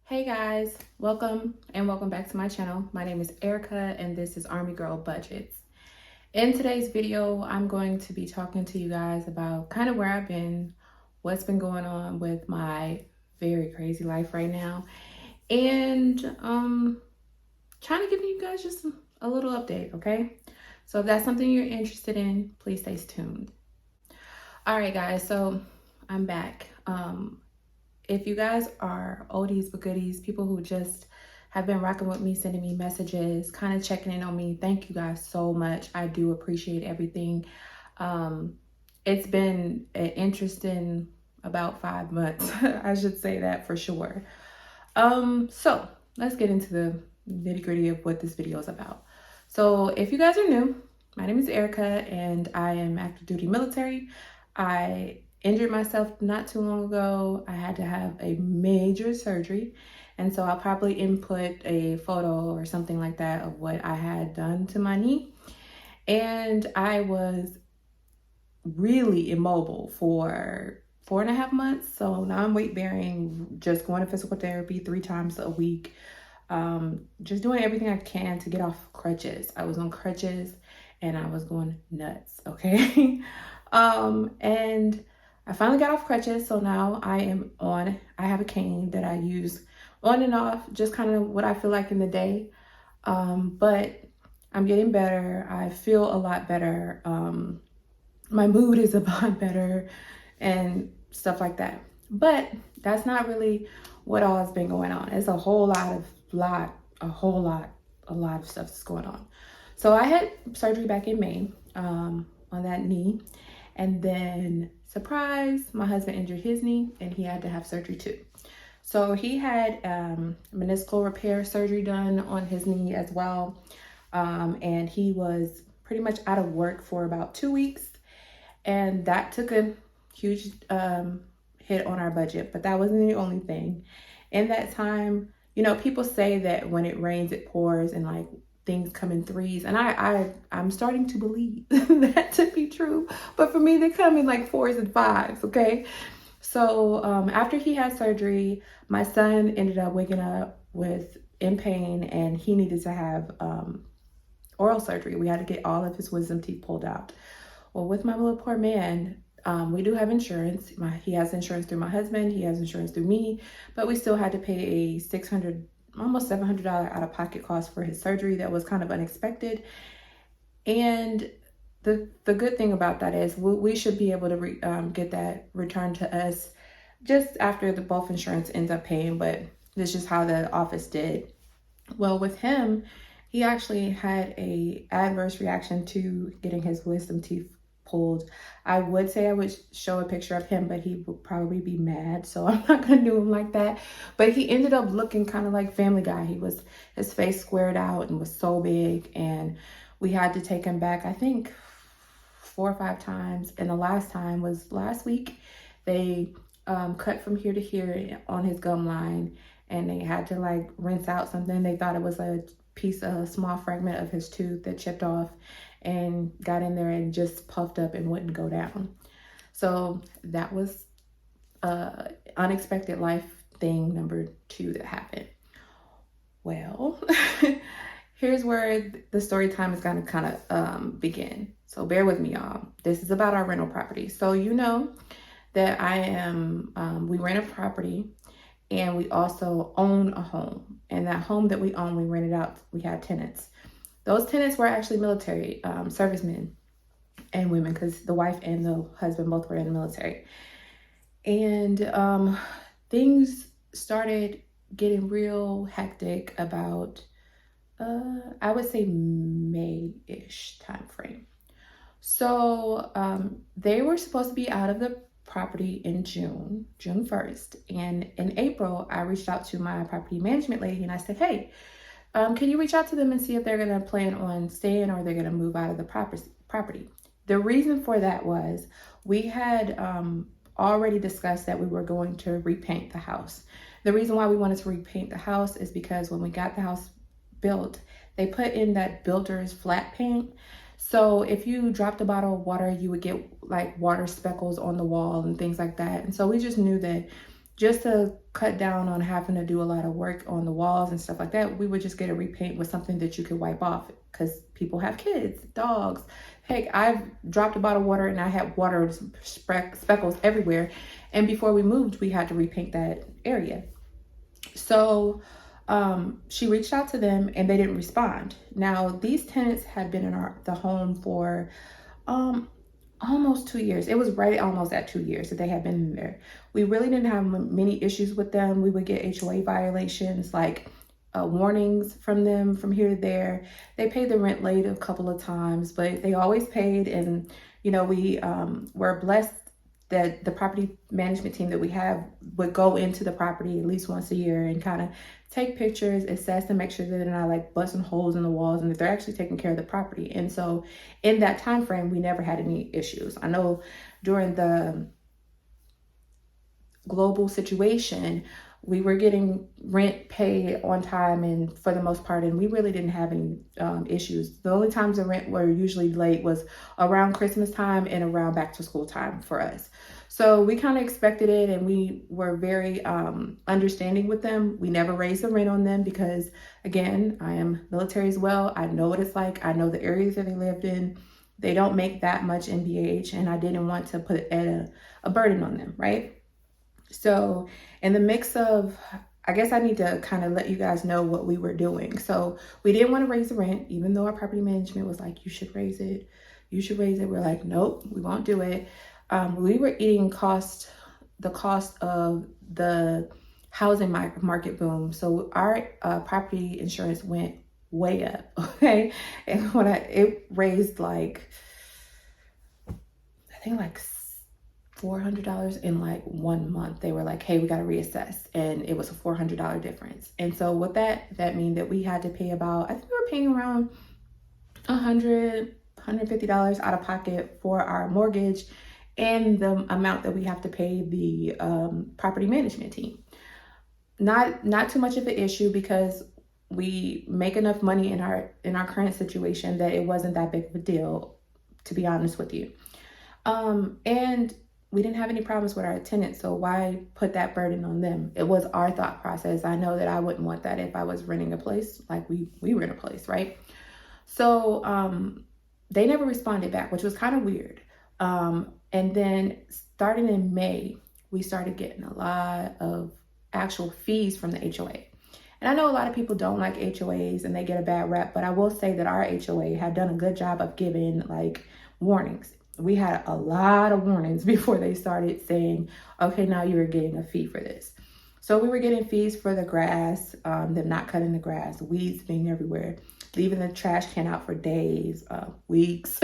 Hey guys, welcome and welcome back to my channel. My name is Erica and this is Army Girl Budgets. In today's video, I'm going to be talking to you guys about kind of where I've been, what's been going on with my very crazy life right now, and trying to give you guys just a little update, okay? So if that's something you're interested in, please stay tuned. All right, guys, so I'm back. If you guys are oldies but goodies, people who just have been rocking with me, sending me messages, kind of checking in on me, thank you guys so much. I do appreciate everything. It's been an interesting about 5 months. I should say that for sure. So let's get into the nitty gritty of what this video is about. So if you guys are new, my name is Erica and I am active duty military. I injured myself not too long ago. I had to have a major surgery. And so I'll probably input a photo or something like that of what I had done to my knee. And I was really immobile for 4.5 months. So now I'm weight bearing, just going to physical therapy 3 times a week. Just doing everything I can to get off crutches. I was on crutches and I was going nuts, okay? And I finally got off crutches, so now I have a cane that I use on and off, just kind of what I feel like in the day. But I'm getting better. I feel a lot better. My mood is a lot better and stuff like that. But that's not really what all has been going on. It's a whole lot of stuff that's going on. So I had surgery back in May on that knee. And then, surprise, my husband injured his knee and he had to have surgery too. So he had meniscal repair surgery done on his knee as well. And he was pretty much out of work for about 2 weeks. And that took a huge hit on our budget, but that wasn't the only thing. In that time, people say that when it rains, it pours and like things come in threes. And I'm starting to believe that to be true. But for me, they come in like 4s and 5s, okay? So after he had surgery, my son ended up waking up in pain and he needed to have oral surgery. We had to get all of his wisdom teeth pulled out. Well, with my little poor man, we do have insurance. He has insurance through my husband. He has insurance through me, but we still had to pay a $600, almost $700 out-of-pocket cost for his surgery. That was kind of unexpected. And the good thing about that is we should be able to get that returned to us just after the both insurance ends up paying, but this is just how the office did. Well, with him, he actually had a adverse reaction to getting his wisdom teeth pulled. I would say I would show a picture of him, but he would probably be mad, so I'm not gonna do him like that. But he ended up looking kind of like Family Guy. His face squared out and was so big, and we had to take him back, I think 4 or 5 times, and the last time was last week. They cut from here to here on his gum line, and they had to like rinse out something. They thought it was a small fragment of his tooth that chipped off and got in there and just puffed up and wouldn't go down. So that was unexpected life thing number 2 that happened. Well, here's where the story time is going to kind of begin. So bear with me, y'all. This is about our rental property. So you know that we rent a property and we also own a home. And that home that we own, we rented out, we had tenants. Those tenants were actually military servicemen and women, because the wife and the husband both were in the military. And things started getting real hectic about, I would say May-ish time frame. So they were supposed to be out of the property in June 1st. And in April, I reached out to my property management lady and I said, hey, can you reach out to them and see if they're going to plan on staying or they're going to move out of the property? The reason for that was we had already discussed that we were going to repaint the house. The reason why we wanted to repaint the house is because when we got the house built, they put in that builder's flat paint. So if you dropped a bottle of water, you would get like water speckles on the wall and things like that. And so we just knew that just to cut down on having to do a lot of work on the walls and stuff like that, we would just get a repaint with something that you could wipe off, because people have kids, dogs. Heck, I've dropped a bottle of water and I had water speckles everywhere. And before we moved, we had to repaint that area. So she reached out to them and they didn't respond. Now, these tenants had been in the home for almost 2 years. It was right almost at 2 years that they had been in there. We really didn't have many issues with them. We would get HOA violations, like warnings from them from here to there. They paid the rent late a couple of times, but they always paid. And, you know, we were blessed that the property management team that we have would go into the property at least once a year and kind of take pictures, assess, and make sure that they're not like busting holes in the walls and that they're actually taking care of the property. And so in that time frame, we never had any issues. I know during the global situation, we were getting rent paid on time and for the most part, and we really didn't have any issues. The only times the rent were usually late was around Christmas time and around back to school time for us. So we kind of expected it, and we were very understanding with them. We never raised the rent on them because, again, I am military as well. I know what it's like. I know the areas that they lived in. They don't make that much in BH, and I didn't want to put a burden on them, right? So in the mix of, I guess I need to kind of let you guys know what we were doing. So we didn't want to raise the rent, even though our property management was like, you should raise it. You should raise it. We're like, nope, we won't do it. We were eating the cost of the housing market boom. So our property insurance went way up, okay? And when it raised like, I think like $400 in like 1 month. They were like, hey, we got to reassess. And it was a $400 difference. And so with that mean that we had to pay about, I think we were paying around $150 out of pocket for our mortgage and the amount that we have to pay the property management team. Not too much of an issue because we make enough money in our current situation that it wasn't that big of a deal, to be honest with you. And we didn't have any problems with our tenants, so why put that burden on them? It was our thought process. I know that I wouldn't want that if I was renting a place, like we rent a place, right? So they never responded back, which was kind of weird. And then starting in May, we started getting a lot of actual fees from the HOA. And I know a lot of people don't like HOAs and they get a bad rep, but I will say that our HOA had done a good job of giving like warnings. We had a lot of warnings before they started saying, okay, now you're getting a fee for this. So we were getting fees for the grass, them not cutting the grass, weeds being everywhere, leaving the trash can out for days, weeks.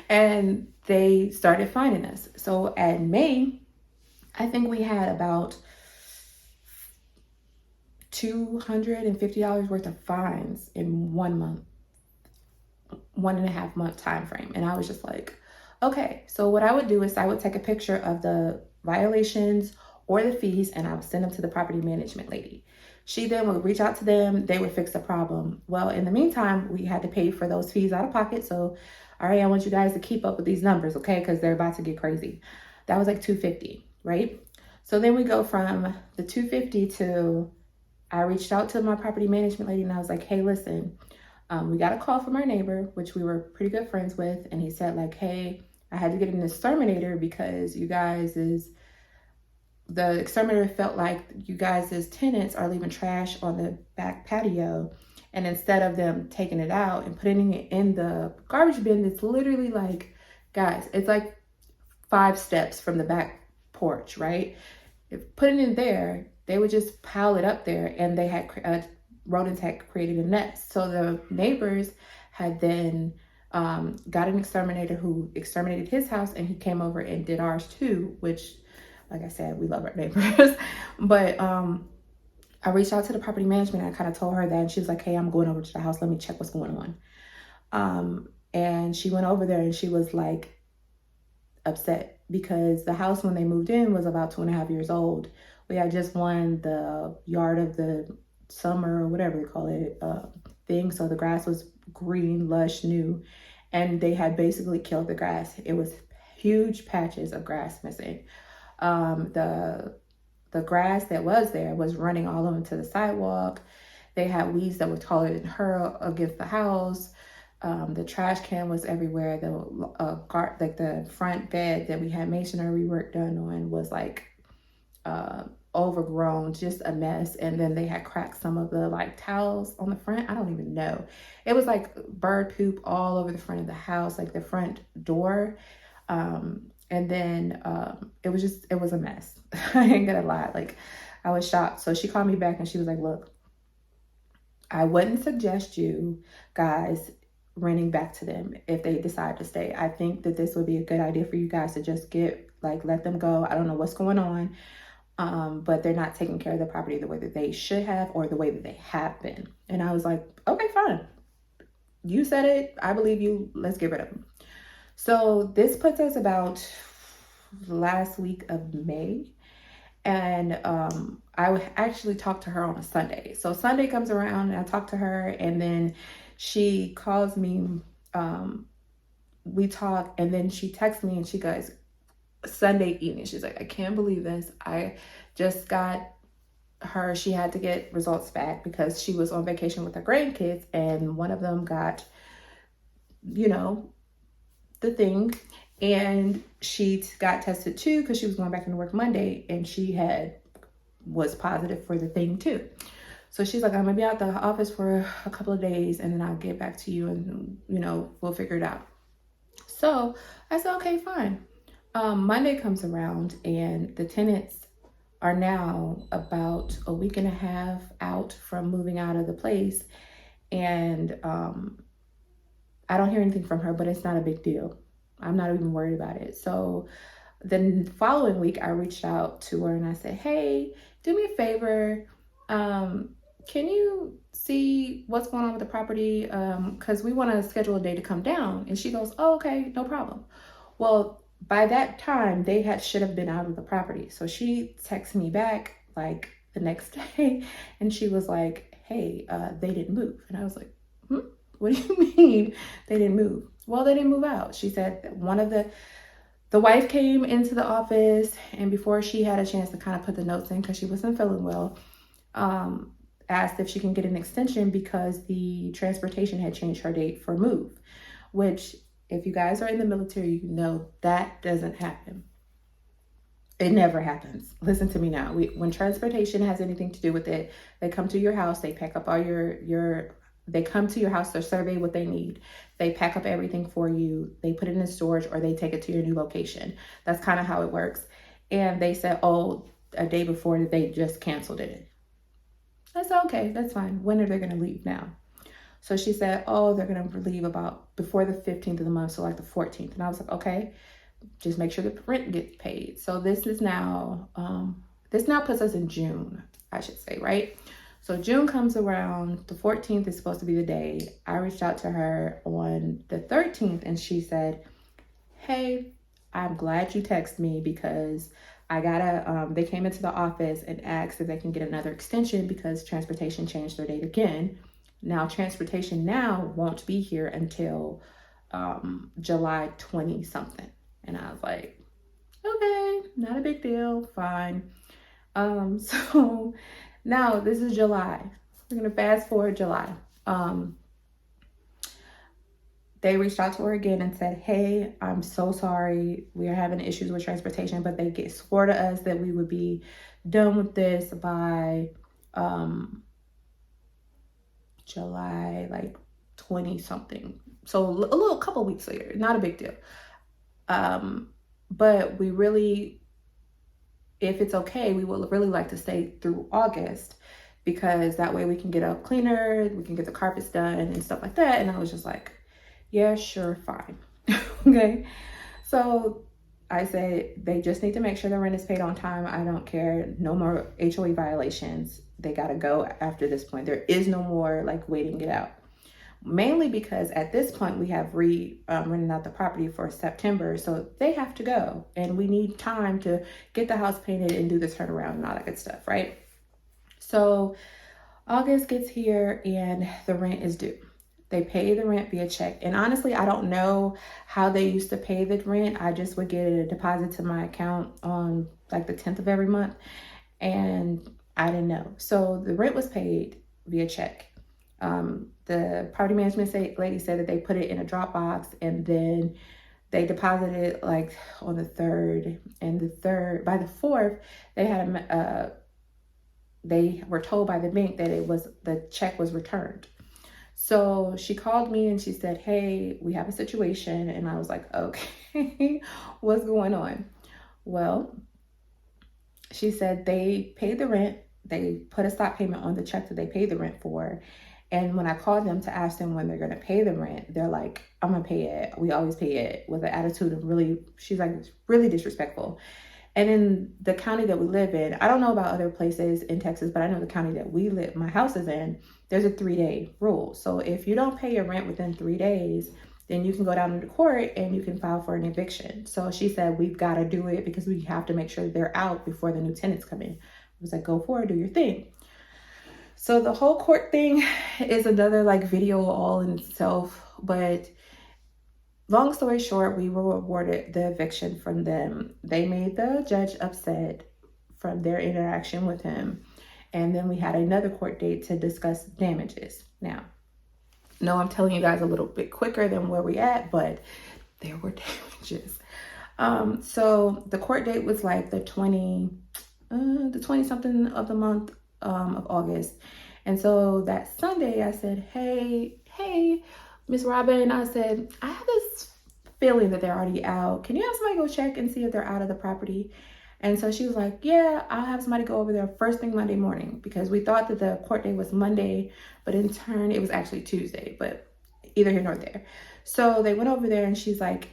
And they started fining us. So at May, I think we had about $250 worth of fines in 1 month, 1.5 month time frame. And I was just like, okay. So what I would do is I would take a picture of the violations or the fees and I would send them to the property management lady. She then would reach out to them. They would fix the problem. Well, in the meantime, we had to pay for those fees out of pocket. So, all right, I want you guys to keep up with these numbers, okay? Because they're about to get crazy. That was like $250, right? So then we go from the $250 to, I reached out to my property management lady and I was like, hey, listen, we got a call from our neighbor, which we were pretty good friends with. And he said like, hey, I had to get an exterminator because the exterminator felt like you guys as tenants are leaving trash on the back patio. And instead of them taking it out and putting it in the garbage bin, it's literally like, guys, it's like 5 steps from the back porch, right? If putting it there, they would just pile it up there and they had rodents had created a nest. So the neighbors had then got an exterminator who exterminated his house and he came over and did ours too, which, like I said, we love our neighbors. But I reached out to the property management and I kind of told her that, and she was like, hey, I'm going over to the house. Let me check what's going on. And she went over there and she was like upset because the house when they moved in was about 2.5 years old. We had just won the yard of the summer or whatever they call it thing. So the grass was green, lush, new, and they had basically killed the grass. It was huge patches of grass missing. The the grass that was there was running all onto the sidewalk. They had weeds that were taller than her against the house. The trash can was everywhere. Like the front bed that we had masonry work done on was like overgrown, just a mess. And then they had cracked some of the like towels on the front. I don't even know. It was like bird poop all over the front of the house, like the front door. And then it was a mess. I ain't gonna lie. Like, I was shocked. So she called me back and she was like, look, I wouldn't suggest you guys renting back to them if they decide to stay. I think that this would be a good idea for you guys to just let them go. I don't know what's going on. But they're not taking care of the property the way that they should have or the way that they have been. And I was like, okay, fine. You said it. I believe you. Let's get rid of them. So this puts us about last week of May. And I actually talked to her on a Sunday. So Sunday comes around and I talk to her, and then she calls me. We talk, and then she texts me and she goes, Sunday evening, she's like, I can't believe this. I just got her, she had to get results back because she was on vacation with her grandkids, and one of them got, the thing, and she got tested too because she was going back into work Monday, and she was positive for the thing too. So she's like, I'm gonna be out the office for a couple of days and then I'll get back to you and we'll figure it out. So I said, okay, fine. Monday comes around and the tenants are now about a week and a half out from moving out of the place. And I don't hear anything from her, but it's not a big deal. I'm not even worried about it. So the following week, I reached out to her and I said, hey, do me a favor. Can you see what's going on with the property? Because we want to schedule a day to come down. And she goes, oh, okay, no problem. Well, by that time, they should have been out of the property. So she texted me back like the next day and she was like, hey, they didn't move. And I was like, what do you mean they didn't move? Well, they didn't move out. She said that one of the wife came into the office, and before she had a chance to kind of put the notes in because she wasn't feeling well, asked if she can get an extension because the transportation had changed her date for move, which if you guys are in the military, you know that doesn't happen. It never happens. Listen to me now. When transportation has anything to do with it, they come to your house, they pack up all they come to your house to survey what they need. They pack up everything for you. They put it in storage or they take it to your new location. That's kind of how it works. And they said, oh, a day before that they just canceled it. I said, okay, that's fine. When are they going to leave now? So she said, oh, they're going to leave about before the 15th of the month. So like the 14th. And I was like, okay, just make sure the rent gets paid. So this now puts us in June, I should say, right? So June comes around, the 14th is supposed to be the day. I reached out to her on the 13th and she said, hey, I'm glad you texted me because they came into the office and asked if they can get another extension because transportation changed their date again. Now transportation now won't be here until July 20 something. And I was like, okay, not a big deal, fine. So now this is July. We're gonna fast forward July. They reached out to her again and said, hey, I'm so sorry. We are having issues with transportation, but they swore to us that we would be done with this by July like 20 something. So a couple weeks later, not a big deal. But we really, if it's okay, we would really like to stay through August because that way we can get up cleaner, we can get the carpets done and stuff like that. And I was just like, yeah, sure, fine. Okay. So I said, they just need to make sure the rent is paid on time. I don't care. No more HOA violations. They got to go after this point. There is no more like waiting it out. Mainly because at this point we have rented out the property for September. So they have to go and we need time to get the house painted and do the turnaround and all that good stuff, right? So August gets here and the rent is due. They pay the rent via check. And honestly, I don't know how they used to pay the rent. I just would get a deposit to my account on like the 10th of every month. and I didn't know. So the rent was paid via check. The property management lady said that they put it in a Dropbox, and then they deposited it like on the 3rd, and by the 4th, they were told by the bank that the check was returned. So she called me and she said, hey, we have a situation. And I was like, okay, what's going on? Well, she said they paid the rent. They put a stop payment on the check that they paid the rent for. And when I called them to ask them when they're going to pay the rent, they're like, I'm going to pay it. We always pay it, with an attitude of she's like, really disrespectful. And in the county that we live in, I don't know about other places in Texas, but I know the county that my house is in, there's a 3-day rule. So if you don't pay your rent within 3 days, then you can go down to court and you can file for an eviction. So she said, we've got to do it because we have to make sure they're out before the new tenants come in. I was like, go for it, do your thing. So the whole court thing is another like video all in itself, but long story short, we were awarded the eviction from them. They made the judge upset from their interaction with him. And then we had another court date to discuss damages. Now, no, I'm telling you guys a little bit quicker than where we at, but there were damages. So the court date was like the 20 something of the month of August. And so that Sunday I said, hey, Miss Robin, I said, I have this feeling that they're already out. Can you have somebody go check and see if they're out of the property? And so she was like, yeah, I'll have somebody go over there first thing Monday morning, because we thought that the court date was Monday, but in turn it was actually Tuesday, but either here nor there. So they went over there and she's like,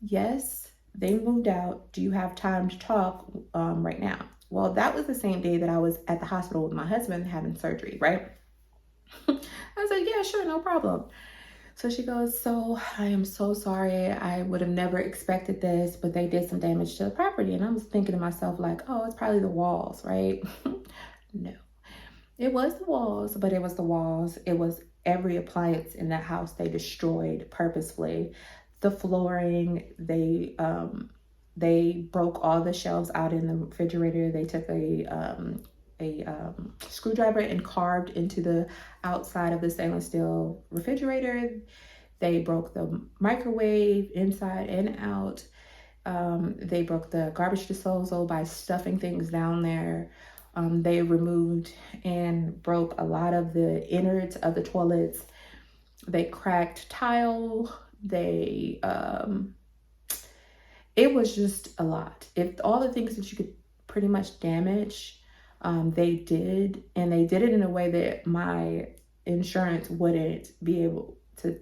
yes, they moved out. Do you have time to talk right now? Well, that was the same day that I was at the hospital with my husband having surgery, right? I was like, yeah, sure, no problem. So she goes, so I am so sorry. I would have never expected this, but they did some damage to the property. And I was thinking to myself like, oh, it's probably the walls, right? No, it was the walls, but it was the walls. It was every appliance in that house they destroyed purposefully. The flooring, they broke all the shelves out in the refrigerator. They took a screwdriver and carved into the outside of the stainless steel refrigerator. They broke the microwave inside and out. They broke the garbage disposal by stuffing things down there. They removed and broke a lot of the innards of the toilets. They cracked tile. It was just a lot. If all the things that you could pretty much damage, they did, and they did it in a way that my insurance wouldn't be able to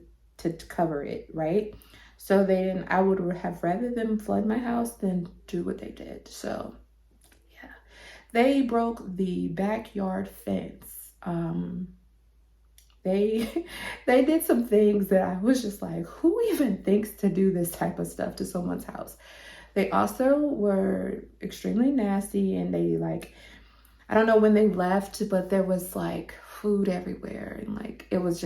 cover it, right? So then I would have rather them flood my house than do what they did. So yeah, they broke the backyard fence. They did some things that I was just like, who even thinks to do this type of stuff to someone's house? They also were extremely nasty, and they like, I don't know when they left, but there was like food everywhere, and like it was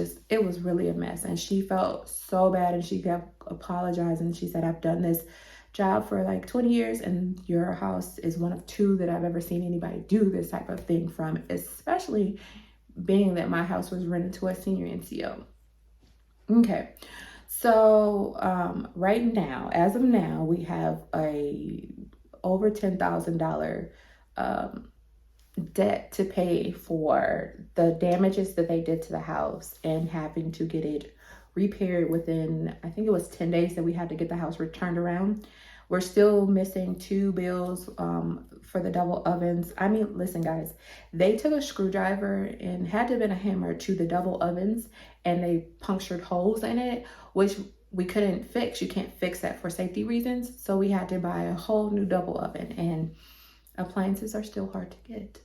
really a mess. And she felt so bad, and she kept apologizing. She said, I've done this job for like 20 years, and your house is one of 2 that I've ever seen anybody do this type of thing from, especially being that my house was rented to a senior NCO. Okay, so right now, as of now, we have a over $10,000 debt to pay for the damages that they did to the house, and having to get it repaired within, I think it was 10 days that we had to get the house returned around. We're still missing 2 bills for the double ovens. I mean, listen guys, they took a screwdriver and had to have been a hammer to the double ovens, and they punctured holes in it, which we couldn't fix. You can't fix that for safety reasons. So we had to buy a whole new double oven, and appliances are still hard to get.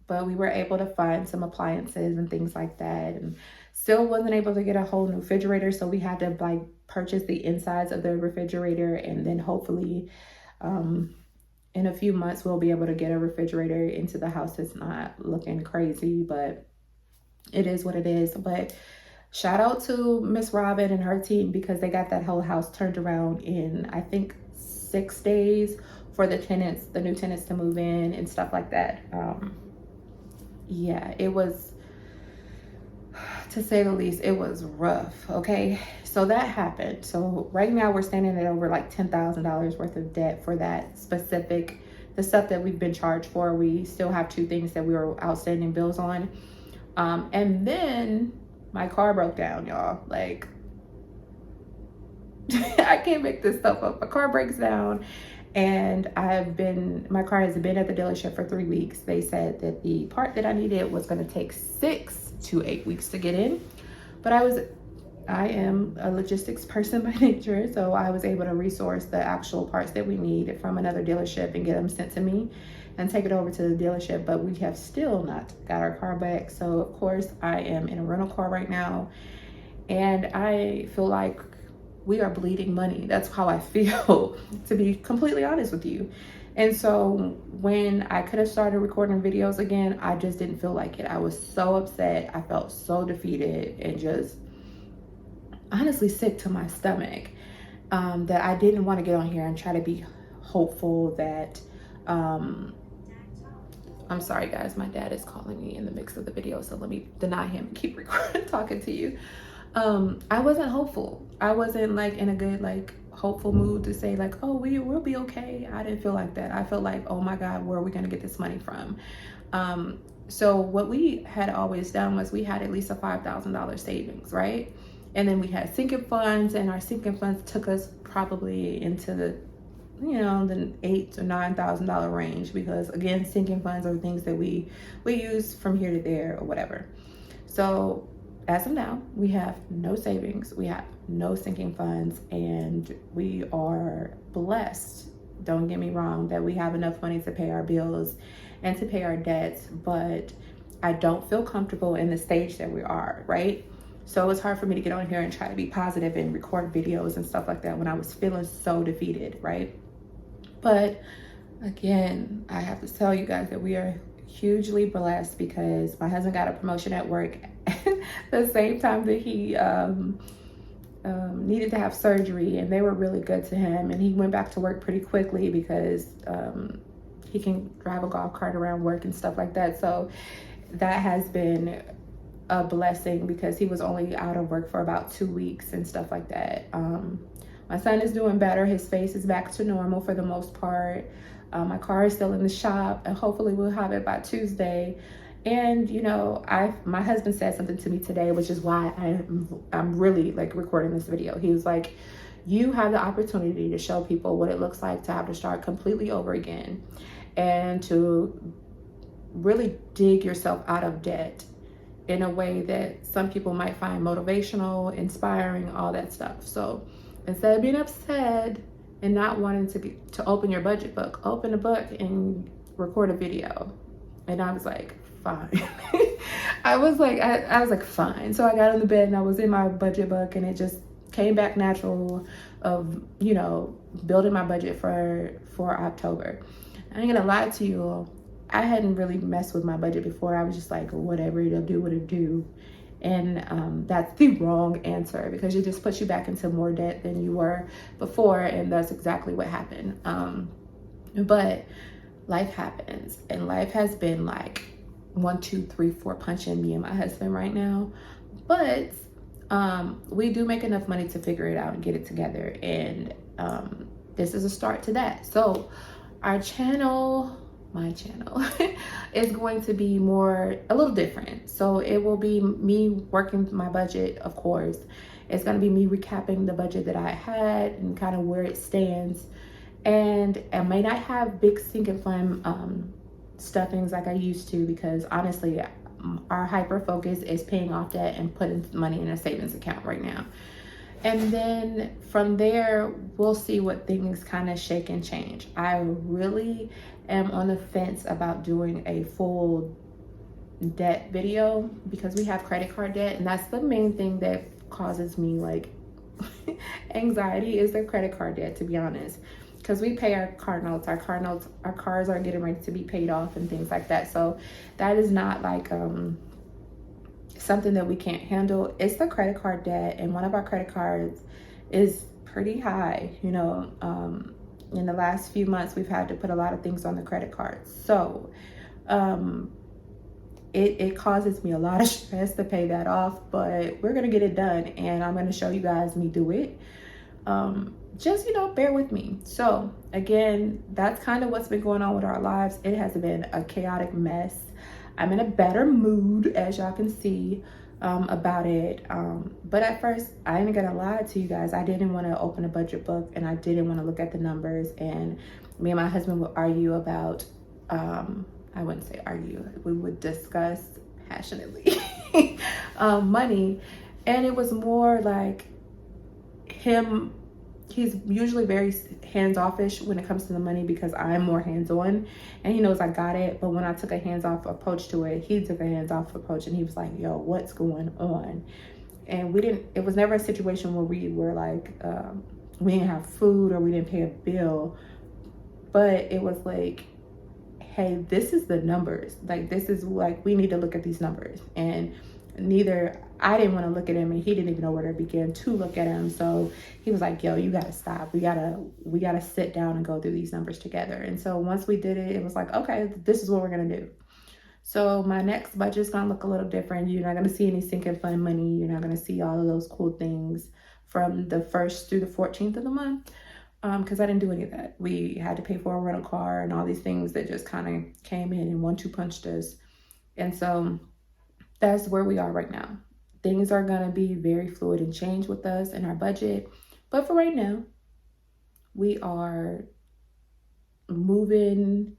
But we were able to find some appliances and things like that, and still wasn't able to get a whole new refrigerator. So we had to like purchase the insides of the refrigerator, and then hopefully in a few months we'll be able to get a refrigerator into the house. It's not looking crazy, but it is what it is. But shout out to Miss Robin and her team, because they got that whole house turned around in, I think, 6 days for the tenants, the new tenants to move in and stuff like that. Yeah, it was, to say the least, it was rough. Okay, so that happened. So right now we're standing at over like $10,000 worth of debt for that specific, the stuff that we've been charged for. We still have 2 things that we were outstanding bills on. And then my car broke down, y'all. Like, I can't make this stuff up. My car breaks down, and my car has been at the dealership for 3 weeks. They said that the part that I needed was going to take 6 to 8 weeks to get in, but I am a logistics person by nature, so I was able to resource the actual parts that we need from another dealership and get them sent to me and take it over to the dealership. But we have still not got our car back. So of course I am in a rental car right now, and I feel like we are bleeding money. That's how I feel, to be completely honest with you. And so when I could have started recording videos again, I just didn't feel like it. I was so upset. I felt so defeated and just honestly sick to my stomach, that I didn't want to get on here and try to be hopeful that, I'm sorry guys, my dad is calling me in the mix of the video, so let me deny him and keep recording, talking to you. I wasn't hopeful. I wasn't like in a good, like, hopeful mood to say like, oh, we'll be okay. I didn't feel like that. I felt like, oh my God, where are we gonna get this money from? So what we had always done was we had at least a $5,000 savings, right? And then we had sinking funds, and our sinking funds took us probably into the, the $8,000 to $9,000 range, because again, sinking funds are things that we use from here to there or whatever. So as of now, we have no savings, we have no sinking funds, and we are blessed, don't get me wrong, that we have enough money to pay our bills and to pay our debts. But I don't feel comfortable in the stage that we are, right? So it's hard for me to get on here and try to be positive and record videos and stuff like that when I was feeling so defeated, right? But again, I have to tell you guys that we are hugely blessed, because my husband got a promotion at work the same time that he needed to have surgery, and they were really good to him, and he went back to work pretty quickly because he can drive a golf cart around work and stuff like that. So that has been a blessing, because he was only out of work for about 2 weeks and stuff like that. My son is doing better. His face is back to normal for the most part. My car is still in the shop, and hopefully we'll have it by Tuesday. And my husband said something to me today, which is why I'm really like recording this video. He was like, you have the opportunity to show people what it looks like to have to start completely over again, and to really dig yourself out of debt in a way that some people might find motivational, inspiring, all that stuff. So instead of being upset and not wanting to open your budget book, open a book and record a video. And I was like, fine. I was like, fine. So I got in the bed and I was in my budget book, and it just came back natural of, building my budget for October. I ain't gonna lie to you all, I hadn't really messed with my budget before. I was just like, whatever, it'll do what it do. And that's the wrong answer, because it just puts you back into more debt than you were before, and that's exactly what happened. But life happens, and life has been like 1, 2, 3, 4 punching me and my husband right now. But we do make enough money to figure it out and get it together, and this is a start to that. So our channel, my channel is going to be a little different. So it will be me working my budget, of course. It's going to be me recapping the budget that I had and kind of where it stands. And I may not have big sinking fund stuffings like I used to, because honestly, our hyper focus is paying off debt and putting money in a savings account right now. And then from there, we'll see what things kind of shake and change. I really am on the fence about doing a full debt video, because we have credit card debt, and that's the main thing that causes me like anxiety, is the credit card debt, to be honest. Because we pay our car notes, our cars are getting ready to be paid off and things like that. So that is not like something that we can't handle. It's the credit card debt, and one of our credit cards is pretty high, in the last few months, we've had to put a lot of things on the credit card. So it causes me a lot of stress to pay that off, but we're gonna get it done, and I'm gonna show you guys me do it. Just, you know, bear with me. So again, that's kind of what's been going on with our lives. It has been a chaotic mess. I'm in a better mood, as y'all can see, about it. But at first, I ain't gonna lie to you guys, I didn't want to open a budget book, and I didn't want to look at the numbers, and me and my husband would argue about I wouldn't say argue, we would discuss passionately money. And it was more like him, he's usually very hands-offish when it comes to the money because I'm more hands-on, and he knows I got it. But when I took a hands-off approach to it, he took a hands-off approach, and he was like, yo, what's going on? And it was never a situation where we were like, we didn't have food or we didn't pay a bill, but it was like, hey, this is the numbers. Like, this is like, we need to look at these numbers. And neither, I didn't want to look at him, and he didn't even know where to begin to look at him. So he was like, yo, you got to stop. We gotta sit down and go through these numbers together. And so once we did it, it was like, okay, this is what we're going to do. So my next budget is going to look a little different. You're not going to see any sinking fund money. You're not going to see all of those cool things from the 1st through the 14th of the month. Because I didn't do any of that. We had to pay for a rental car and all these things that just kind of came in and 1-2 punched us. And so that's where we are right now. Things are going to be very fluid and change with us and our budget. But for right now, we are moving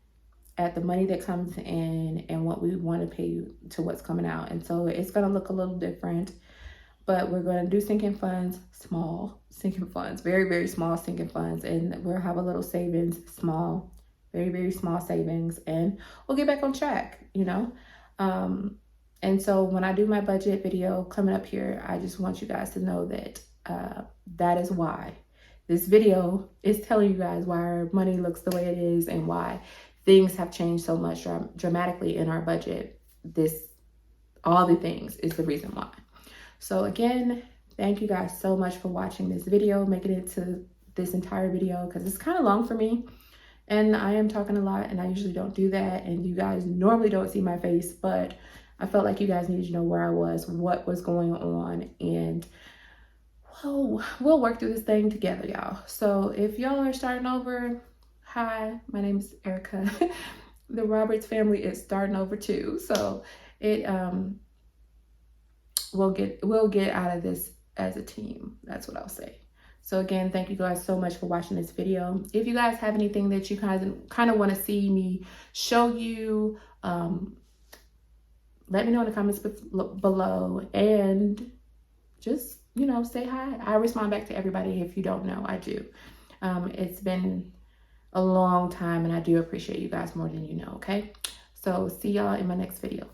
at the money that comes in and what we want to pay to what's coming out. And so it's going to look a little different. But we're going to do sinking funds, small sinking funds, very, very small sinking funds. And we'll have a little savings, small, very, very small savings. And we'll get back on track, you know. And so when I do my budget video coming up here, I just want you guys to know that that is why this video is telling you guys why our money looks the way it is and why things have changed so much dramatically in our budget. All the things is the reason why. So again, thank you guys so much for watching this video, making it to this entire video, because it's kind of long for me and I am talking a lot, and I usually don't do that, and you guys normally don't see my face, but I felt like you guys needed to know where I was, what was going on, and we'll work through this thing together, y'all. So if y'all are starting over, hi, my name is Erica. The Roberts family is starting over too, so we'll get out of this as a team. That's what I'll say. So again, thank you guys so much for watching this video. If you guys have anything that you kind of want to see me show you, let me know in the comments below, and just, you know, say hi. I respond back to everybody. If you don't know, I do. It's been a long time, and I do appreciate you guys more than you know, okay? So see y'all in my next video.